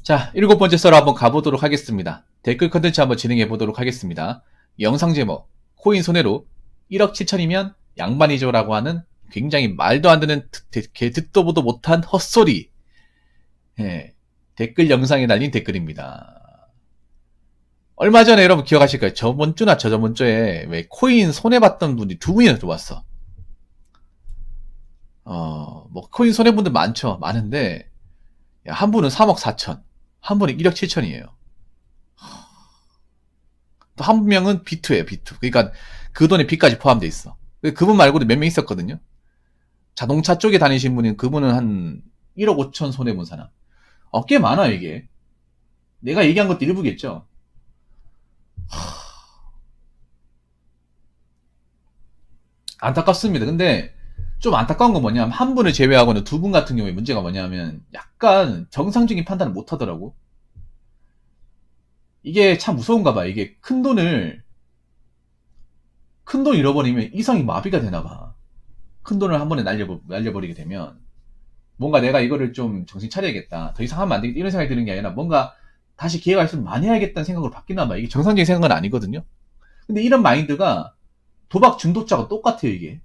자, 7번째 썰을 한번 가보도록 하겠습니다. 댓글 컨텐츠 한번 진행해 보도록 하겠습니다. 영상 제목, 코인 손해로 1억 7천이면 양반이죠 라고 하는 굉장히 말도 안 되는 듣도 보도 못한 헛소리. 예, 댓글 영상에 달린 댓글입니다. 얼마 전에 여러분 기억하실 거예요. 저번 주나 저저번 주에 왜 코인 손해봤던 분이 두 분이나 들어왔어. 뭐 코인 손해분들 많은데 한 분은 3억 4천, 한 분은 1억 7천이에요. 또 한 명은 B2예요, B2. 그러니까 그 돈에 B까지 포함되어 있어. 그분 말고도 몇 명 있었거든요. 자동차 쪽에 다니신 분은 그분은 한 1억 5천 손해본 사람. 꽤 많아요, 이게. 내가 얘기한 것도 일부겠죠. 안타깝습니다. 근데 좀 안타까운 건 뭐냐면 한 분을 제외하고는 두 분 같은 경우에 문제가 뭐냐면 약간 정상적인 판단을 못 하더라고. 이게 참 무서운가 봐. 이게 큰 돈 잃어버리면 이성이 마비가 되나 봐. 큰 돈을 한 번에 날려버리게 되면 뭔가 내가 이거를 좀 정신 차려야겠다. 더 이상 하면 안 되겠다. 이런 생각이 드는 게 아니라 뭔가 다시 기회가 있으면 많이 해야겠다는 생각으로 바뀌나 봐. 이게 정상적인 생각은 아니거든요. 근데 이런 마인드가 도박 중독자가 똑같아요, 이게.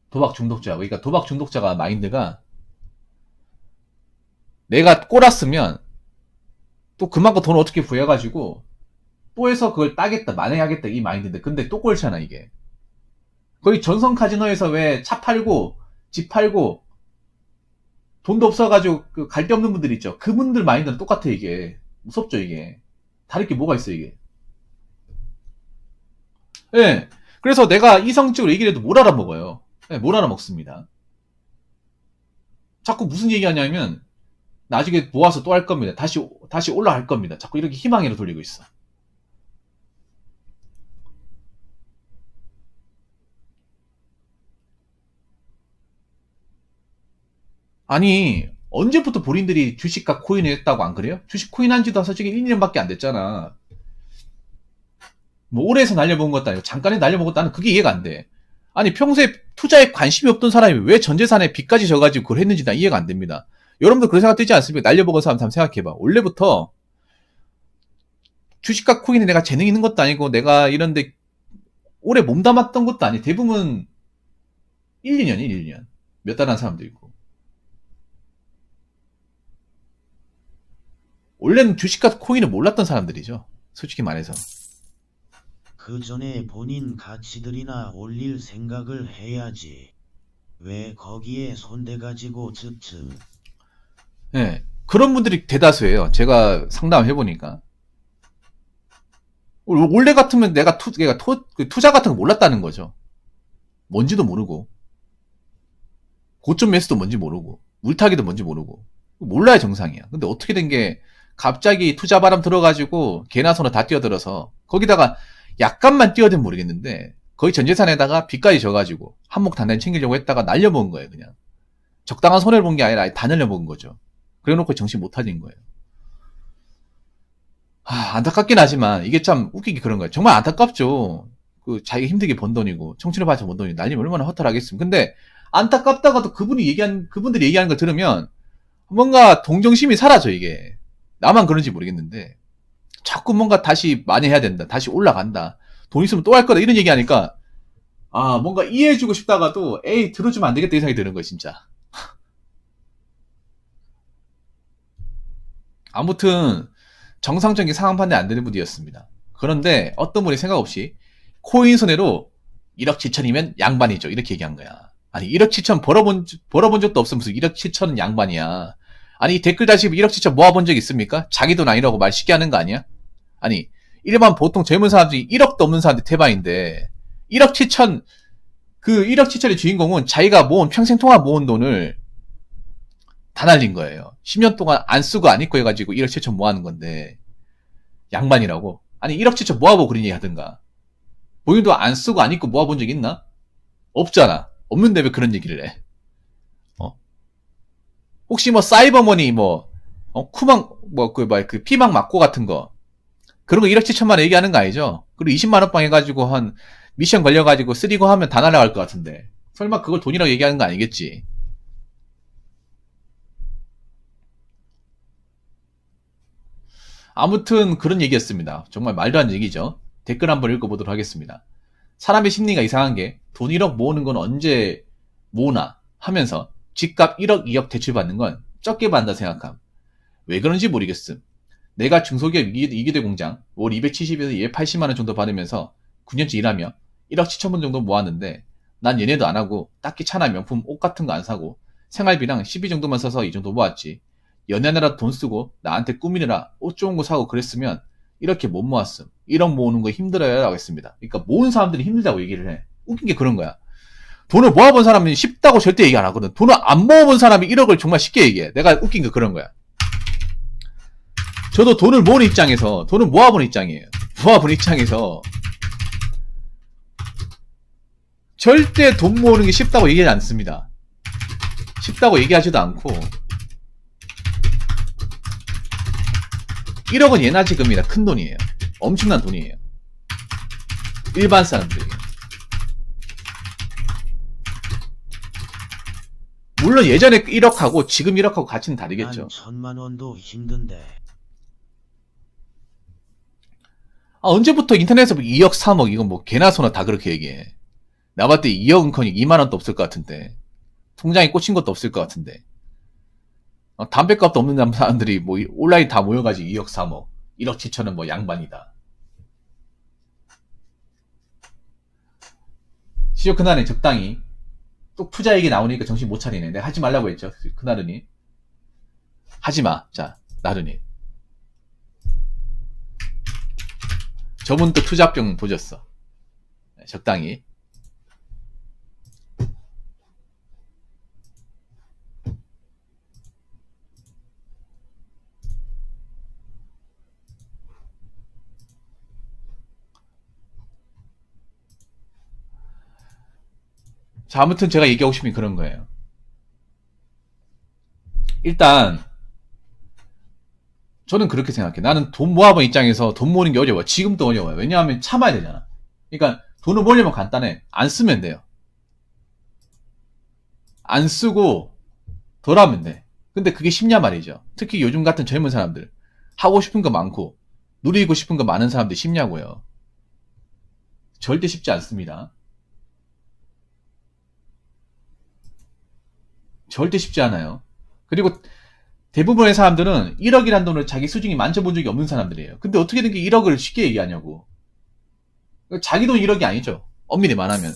도박 중독자. 그러니까 도박 중독자가 마인드가 내가 꼴았으면 또 그만큼 돈을 어떻게 구해가지고 또 해서 그걸 따겠다, 만회하겠다 이 마인드인데 근데 또 꼴잖아 이게. 거의 전성 카지노에서 왜 차 팔고 집 팔고 돈도 없어가지고 그 갈 데 없는 분들 있죠. 그분들 마인드는 똑같아 이게. 무섭죠 이게. 다를 게 뭐가 있어 이게. 예. 네. 그래서 내가 이성적으로 얘기를 해도 못 알아먹어요. 네, 못 알아먹습니다. 자꾸 무슨 얘기하냐면 나중에 모아서 또 할 겁니다. 다시 올라갈 겁니다. 자꾸 이렇게 희망으로 돌리고 있어. 아니 언제부터 본인들이 주식과 코인을 했다고 안 그래요? 주식 코인 한 지도 솔직히 1년밖에 안 됐잖아. 뭐 오래해서 날려본 것도 아니고 잠깐에 날려본 것도 아니고 그게 이해가 안 돼. 아니 평소에 투자에 관심이 없던 사람이 왜 전재산에 빚까지 져가지고 그걸 했는지 난 이해가 안 됩니다. 여러분도 그런 생각 들지 않습니까? 날려먹은 사람 한번 생각해봐. 원래부터 주식과 코인에 내가 재능이 있는 것도 아니고 내가 이런데 오래 몸담았던 것도 아니고 대부분 1, 2년, 1, 2년. 몇 달 한 사람도 있고. 원래는 주식과 코인을 몰랐던 사람들이죠. 솔직히 말해서. 그 전에 본인 가치들이나 올릴 생각을 해야지. 왜 거기에 손대가지고 쯧쯧. 네, 그런 분들이 대다수예요. 제가 상담을 해보니까. 원래 같으면 내가 투자 같은 거 몰랐다는 거죠. 뭔지도 모르고. 고점 매수도 뭔지 모르고. 물타기도 뭔지 모르고. 몰라야 정상이야. 근데 어떻게 된 게 갑자기 투자 바람 들어가지고 개나 소나 다 뛰어들어서 거기다가 약간만 뛰어들면 모르겠는데 거의 전 재산에다가 빚까지 져가지고 한몫 단단히 챙기려고 했다가 날려먹은 거예요. 그냥 적당한 손해를 본 게 아니라 아예 다 날려먹은 거죠. 그래놓고 정신 못 차린 거예요. 안타깝긴 하지만 이게 참 웃기게 그런 거예요. 정말 안타깝죠. 그 자기가 힘들게 번 돈이고 청춘을 바쳐 번 돈이 날리면 얼마나 허탈하겠습니까. 근데 안타깝다가도 그분들이 얘기하는 걸 들으면 뭔가 동정심이 사라져 이게. 나만 그런지 모르겠는데 자꾸 뭔가 다시 만회해야 된다. 다시 올라간다. 돈 있으면 또 할 거다. 이런 얘기하니까 뭔가 이해해주고 싶다가도 에이 들어주면 안 되겠다 이 생각이 드는 거예요 진짜. 아무튼 정상적인 상황 판단 안 되는 분이었습니다. 그런데 어떤 분이 생각 없이 코인 손해로 1억 7천이면 양반이죠. 이렇게 얘기한 거야. 아니 1억 7천 벌어본 적도 없으면서 1억 7천은 양반이야. 아니 댓글 다시 1억 7천 모아본 적 있습니까? 자기 돈 아니라고 말 쉽게 하는 거 아니야? 아니 일반 보통 젊은 사람들이 1억도 없는 사람들 태반인데 1억 7천 그 1억 7천의 주인공은 자기가 평생 동안 모은 돈을 다 날린 거예요. 10년 동안 안 쓰고 안 입고 해가지고 1억 7천 모아는 건데 양반이라고? 아니 1억 7천 모아보고 그런 얘기 하든가. 본인도 안 쓰고 안 입고 모아본 적 있나? 없잖아. 없는데 왜 그런 얘기를 해? 혹시 사이버머니 쿠망 그 피망 맞고 같은 거 그런 거 1억 7천만 원 얘기하는 거 아니죠? 그리고 20만 원빵 해가지고 한 미션 걸려가지고 쓰리고 하면 다 날아갈 것 같은데 설마 그걸 돈이라고 얘기하는 거 아니겠지? 아무튼 그런 얘기였습니다. 정말 말도 안 되는 얘기죠. 댓글 한번 읽어보도록 하겠습니다. 사람의 심리가 이상한 게 돈 1억 모으는 건 언제 모으나 하면서 집값 1억, 2억 대출받는 건 적게 받는다 생각함. 왜 그런지 모르겠음. 내가 중소기업 이기대 공장 월 270에서 280만원 정도 받으면서 9년째 일하며 1억 7천원 정도 모았는데 난 얘네도 안 하고 딱히 차나 명품 옷 같은 거 안 사고 생활비랑 10비 정도만 써서 이 정도 모았지. 연애하느라 돈 쓰고 나한테 꾸미느라 옷 좋은 거 사고 그랬으면 이렇게 못 모았음. 1억 모으는 거 힘들어요 라고 했습니다. 그러니까 모은 사람들이 힘들다고 얘기를 해. 웃긴 게 그런 거야. 돈을 모아본 사람은 쉽다고 절대 얘기 안 하거든. 돈을 안 모아본 사람이 1억을 정말 쉽게 얘기해. 내가 웃긴 게 그런 거야. 저도 돈을 모으는 입장에서, 돈을 모아보는 입장이에요. 모아보는 입장에서 절대 돈 모으는 게 쉽다고 얘기하지 않습니다. 쉽다고 얘기하지도 않고 1억은 예나 지금이나 큰 돈이에요. 엄청난 돈이에요. 일반 사람들에게. 물론 예전에 1억하고 지금 1억하고 가치는 다르겠죠. 난 1000만원도 힘든데. 언제부터 인터넷에서 2억, 3억 이건 뭐 개나 소나 다 그렇게 얘기해. 나 봤을 때 2억은 커니 2만원도 없을 것 같은데 통장에 꽂힌 것도 없을 것 같은데 담배값도 없는 사람들이 뭐 온라인 다 모여가지고 2억, 3억 1억 7천은 뭐 양반이다. 시오 그날은 적당히 또 투자 얘기 나오니까 정신 못 차리네. 내가 하지 말라고 했죠. 그날은이 하지마. 자 나른이 저분 또 투자병 보셨어. 적당히. 자, 아무튼 제가 얘기하고 싶은 게 그런 거예요. 일단 저는 그렇게 생각해. 나는 돈 모아본 입장에서 돈 모으는 게 어려워. 지금도 어려워요. 왜냐하면 참아야 되잖아. 그러니까 돈을 모으려면 간단해. 안 쓰면 돼요. 안 쓰고 덜 하면 돼. 근데 그게 쉽냐 말이죠. 특히 요즘 같은 젊은 사람들. 하고 싶은 거 많고 누리고 싶은 거 많은 사람들 쉽냐고요. 절대 쉽지 않습니다. 절대 쉽지 않아요. 그리고 대부분의 사람들은 1억이란 돈을 자기 수중에 만져본 적이 없는 사람들이에요. 근데 어떻게 된 게 1억을 쉽게 얘기하냐고. 자기 돈 1억이 아니죠. 엄밀히 말하면.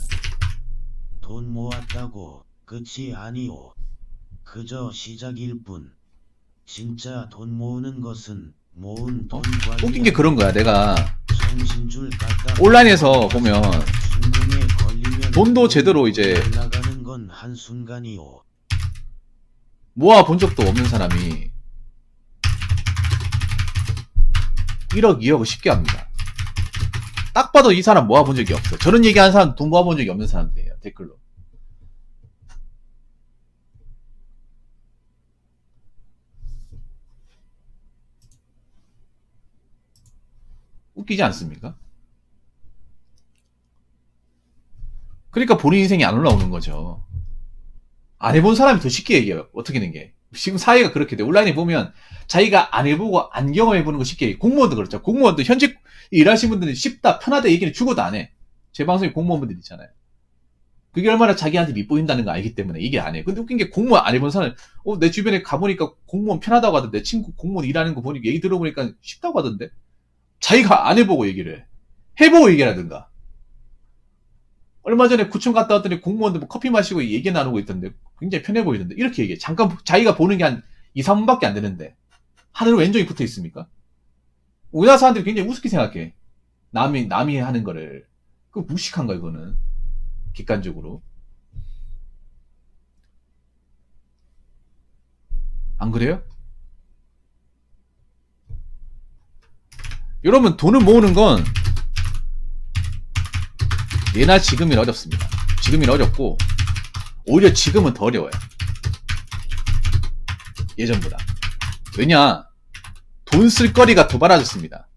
돈 모았다고 끝이 아니오. 그저 시작일 뿐. 진짜 돈 모으는 것은 모은 돈 관리. 웃긴 게 그런 거야. 내가 정신줄 갖다 온라인에서 보면 중동에 걸리면 돈도 제대로 이제 나가는 건 한순간이오. 모아본 적도 없는 사람이 1억, 2억을 쉽게 합니다. 딱 봐도 이 사람 모아본 적이 없어. 저런 얘기하는 사람 돈 모아본 적이 없는 사람들이에요. 댓글로. 웃기지 않습니까? 그러니까 본인 인생이 안 올라오는 거죠. 안 해본 사람이 더 쉽게 얘기해요. 어떻게 된 게. 지금 사회가 그렇게 돼. 온라인에 보면 자기가 안 해보고 안 경험해보는 거 쉽게 얘기해. 공무원도 그렇죠. 공무원도 현직 일하시는 분들은 쉽다, 편하다 얘기를 죽어도 안 해. 제 방송에 공무원분들 있잖아요. 그게 얼마나 자기한테 밑보인다는 거 알기 때문에 얘기를 안 해. 근데 웃긴 게 공무원 안 해본 사람, 내 주변에 가보니까 공무원 편하다고 하던데, 내 친구 공무원 일하는 거 보니까 얘기 들어보니까 쉽다고 하던데? 자기가 안 해보고 얘기를 해. 해보고 얘기를 하든가. 얼마 전에 구청 갔다 왔더니 공무원들 뭐 커피 마시고 얘기 나누고 있던데 굉장히 편해 보이던데 이렇게 얘기해. 잠깐 자기가 보는 게 한 2, 3분밖에 안 되는데 하늘 왼쪽이 붙어 있습니까? 우리나라 사람들이 굉장히 우습게 생각해. 남이 하는 거를. 그 무식한 거야 이거는. 객관적으로. 안 그래요? 여러분 돈을 모으는 건 예나 지금이 어렵습니다. 지금이 어렵고 오히려 지금은 더 어려워요. 예전보다. 왜냐? 돈 쓸 거리가 더 많아졌습니다.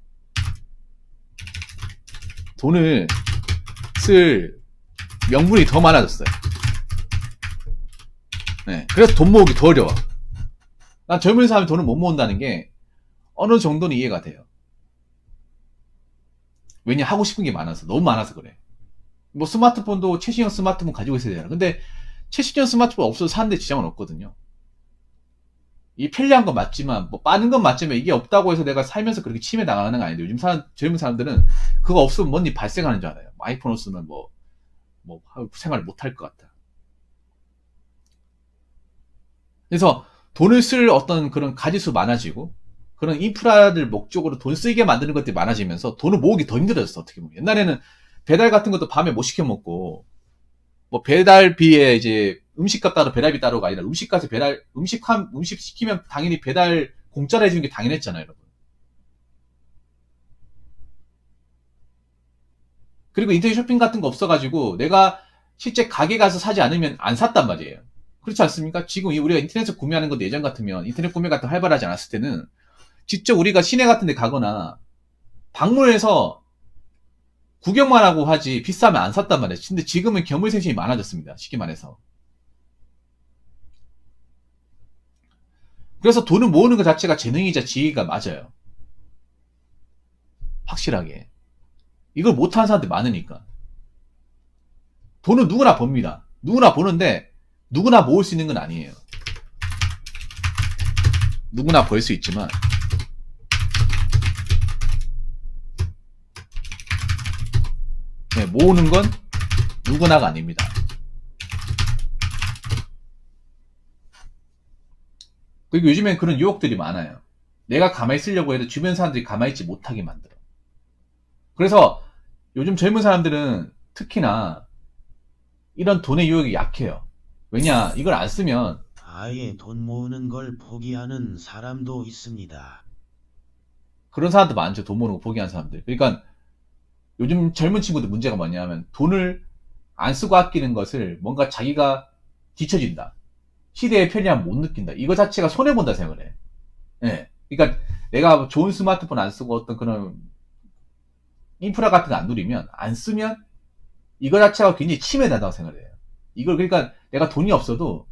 돈을 쓸 명분이 더 많아졌어요. 네, 그래서 돈 모으기 더 어려워. 난 젊은 사람이 돈을 못 모은다는 게 어느 정도는 이해가 돼요. 왜냐, 하고 싶은 게 많아서, 너무 많아서 그래. 뭐 스마트폰도 최신형 스마트폰 가지고 있어야 되잖아. 근데 최신형 스마트폰 없어도 사는데 지장은 없거든요. 이 편리한 건 맞지만, 뭐 빠른 건 맞지만 이게 없다고 해서 내가 살면서 그렇게 침해 나가는 거 아닌데, 요즘 젊은 사람들은 그거 없으면 뭔 일 발생하는 줄 알아요. 아이폰 없으면 생활을 못 할 것 같다. 그래서 돈을 쓸 어떤 그런 가지수 많아지고, 그런 인프라들 목적으로 돈 쓰게 만드는 것들이 많아지면서 돈을 모으기 더 힘들어졌어, 어떻게 보면. 옛날에는 배달 같은 것도 밤에 못 시켜 먹고, 뭐 배달비에 이제 음식값 따로 배달비 따로가 아니라 음식값에 음식 시키면 당연히 배달 공짜로 해주는 게 당연했잖아요, 여러분. 그리고 인터넷 쇼핑 같은 거 없어가지고 내가 실제 가게 가서 사지 않으면 안 샀단 말이에요. 그렇지 않습니까? 지금 우리가 인터넷에서 구매하는 것도 예전 같으면 인터넷 구매 같은 거 활발하지 않았을 때는 직접 우리가 시내 같은 데 가거나 방문해서 구경만 하고 하지 비싸면 안 샀단 말이에요. 근데 지금은 견물생심이 많아졌습니다. 쉽게 말해서. 그래서 돈을 모으는 것 자체가 재능이자 지위가 맞아요. 확실하게. 이걸 못하는 사람들이 많으니까. 돈은 누구나 법니다. 누구나 버는데 누구나 모을 수 있는 건 아니에요. 누구나 벌 수 있지만 네, 모으는 건 누구나가 아닙니다. 그리고 요즘엔 그런 유혹들이 많아요. 내가 가만히 쓰려고 해도 주변 사람들이 가만히 있지 못하게 만들어. 그래서 요즘 젊은 사람들은 특히나 이런 돈의 유혹이 약해요. 왜냐, 이걸 안 쓰면 아예 돈 모으는 걸 포기하는 사람도 있습니다. 그런 사람도 많죠. 돈 모으는 거 포기한 사람들. 그러니까 요즘 젊은 친구들 문제가 뭐냐면 돈을 안 쓰고 아끼는 것을 뭔가 자기가 뒤처진다. 시대의 편리함 못 느낀다. 이거 자체가 손해본다 생각을 해. 예. 그러니까 내가 좋은 스마트폰 안 쓰고 어떤 그런 인프라 같은 거 안 누리면, 안 쓰면 이거 자체가 굉장히 침해된다고 생각을 해요. 이걸 그러니까 내가 돈이 없어도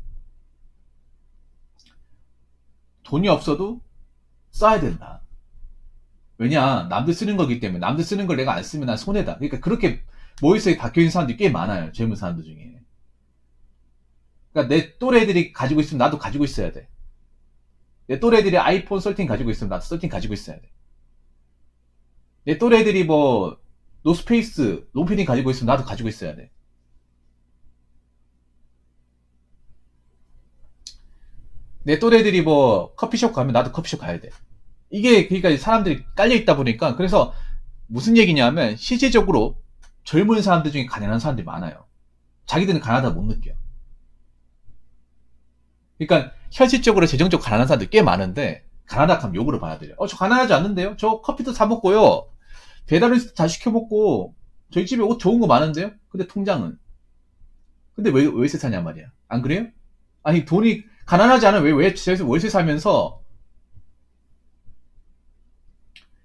써야 된다. 왜냐, 남들 쓰는 거기 때문에 남들 쓰는 걸 내가 안 쓰면 난 손해다. 그러니까 그렇게 머릿속에 박혀있는 사람들이 꽤 많아요. 젊은 사람들 중에. 그러니까 내 또래 애들이 가지고 있으면 나도 가지고 있어야 돼. 내 또래 애들이 아이폰 13 가지고 있으면 나도 13 가지고 있어야 돼. 내 또래 애들이 뭐 노스페이스, 롱패딩 가지고 있으면 나도 가지고 있어야 돼. 내 또래 애들이 뭐 커피숍 가면 나도 커피숍 가야 돼. 이게 그러니까 사람들이 깔려 있다 보니까, 그래서 무슨 얘기냐면 실질적으로 젊은 사람들 중에 가난한 사람들이 많아요. 자기들은 가난하다 못 느껴. 그러니까 현실적으로 재정적으로 가난한 사람들 꽤 많은데, 가난하다 하면 욕으로 받아들여. 저 가난하지 않는데요? 저 커피도 사 먹고요. 배달을 다 시켜 먹고, 저희 집에 옷 좋은 거 많은데요? 근데 통장은? 근데 왜 월세 사냐 말이야. 안 그래요? 아니, 돈이 가난하지 않으면 왜 월세 살면서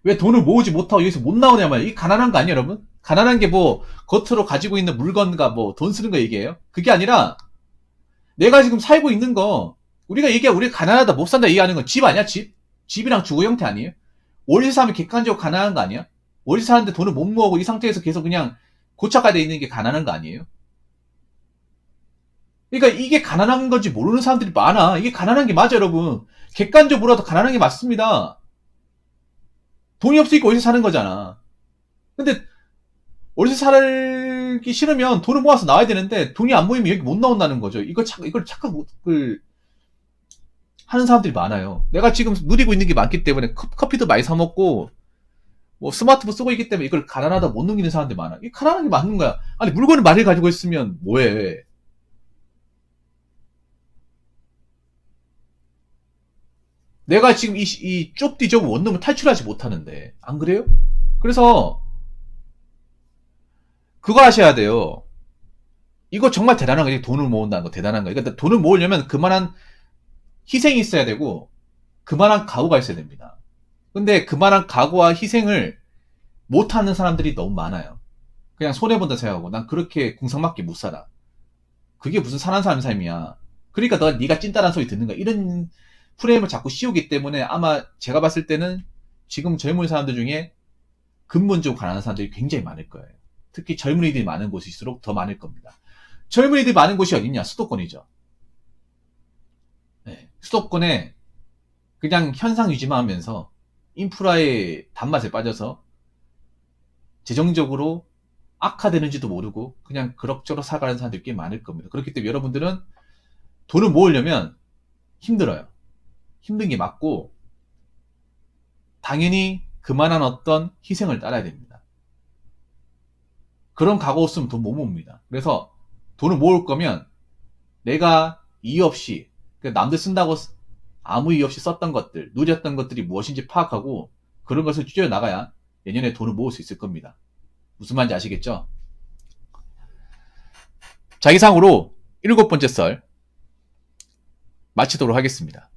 왜 돈을 모으지 못하고 여기서 못 나오냐 말이야. 이 가난한 거 아니에요, 여러분? 가난한 게 뭐 겉으로 가지고 있는 물건과 뭐 돈 쓰는 거 얘기예요? 그게 아니라 내가 지금 살고 있는 거, 우리가 가난하다 못 산다 얘기하는 건 집 아니야? 집이랑 주거 형태 아니에요? 월세 사면 객관적으로 가난한 거 아니야? 월세 사는데 돈을 못 모으고 이 상태에서 계속 그냥 고착화되어 있는 게 가난한 거 아니에요? 그러니까 이게 가난한 건지 모르는 사람들이 많아. 이게 가난한 게 맞아, 여러분. 객관적으로 보라도 가난한 게 맞습니다. 돈이 없으니까 월세 사는 거잖아. 근데 월세 살기 싫으면 돈을 모아서 나와야 되는데 돈이 안 모이면 여기 못 나온다는 거죠. 이걸 착각을 하는 사람들이 많아요. 내가 지금 누리고 있는 게 많기 때문에 커피도 많이 사 먹고 뭐 스마트폰 쓰고 있기 때문에 이걸 가난하다 못 넘기는 사람들이 많아. 이게 가난한 게 맞는 거야. 아니 물건을 많이 가지고 있으면 뭐해? 내가 지금 이 좁디좁은 원룸을 탈출하지 못하는데 안 그래요? 그래서 그거 하셔야 돼요. 이거 정말 대단한 거지. 돈을 모은다는 거 대단한 거예요. 그러니까 돈을 모으려면 그만한 희생이 있어야 되고 그만한 각오가 있어야 됩니다. 근데 그만한 각오와 희생을 못하는 사람들이 너무 많아요. 그냥 손해본다 생각하고 난 그렇게 궁상맞게 못 살아. 그게 무슨 사는 사람 삶이야. 그러니까 네가 찐따란 소리 듣는 거야. 이런 프레임을 자꾸 씌우기 때문에 아마 제가 봤을 때는 지금 젊은 사람들 중에 근본적으로 가난한 사람들이 굉장히 많을 거예요. 특히 젊은이들이 많은 곳일수록 더 많을 겁니다. 젊은이들이 많은 곳이 어디냐? 수도권이죠. 네, 수도권에 그냥 현상 유지만 하면서 인프라의 단맛에 빠져서 재정적으로 악화되는지도 모르고 그냥 그럭저럭 살아가는 사람들이 꽤 많을 겁니다. 그렇기 때문에 여러분들은 돈을 모으려면 힘들어요. 힘든 게 맞고 당연히 그만한 어떤 희생을 따라야 됩니다. 그런 각오 없으면 돈 못 모읍니다. 그래서 돈을 모을 거면 내가 이유 없이 남들 쓴다고 아무 이유 없이 썼던 것들, 누렸던 것들이 무엇인지 파악하고 그런 것을 줄여나가야 내년에 돈을 모을 수 있을 겁니다. 무슨 말인지 아시겠죠? 자, 이상으로 7번째 썰 마치도록 하겠습니다.